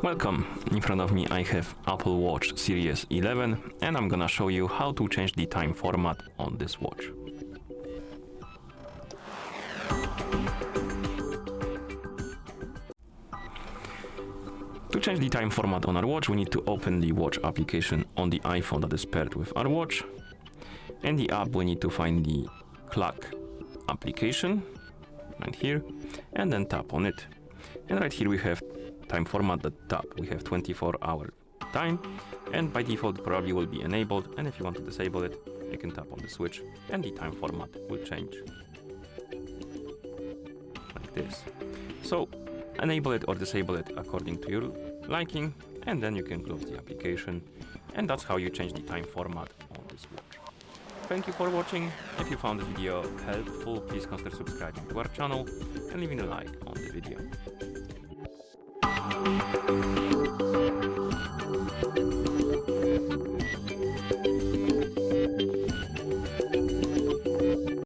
Welcome. In front of me I have Apple Watch Series 11 and I'm gonna show you how to change the time format on this watch. To change the time format on our watch, we need to open the watch application on the iPhone that is paired with our watch. In the app we need to find the clock application right here and then tap on it. And right here we have time format at the top. We have 24-hour time and by default it probably will be enabled, and if you want to disable it you can tap on the switch and the time format will change like this. So enable it or disable it according to your liking, and then you can close the application, and that's how you change the time format on this watch. Thank you for watching. If you found this video helpful, please consider subscribing to our channel and leaving a like on the video.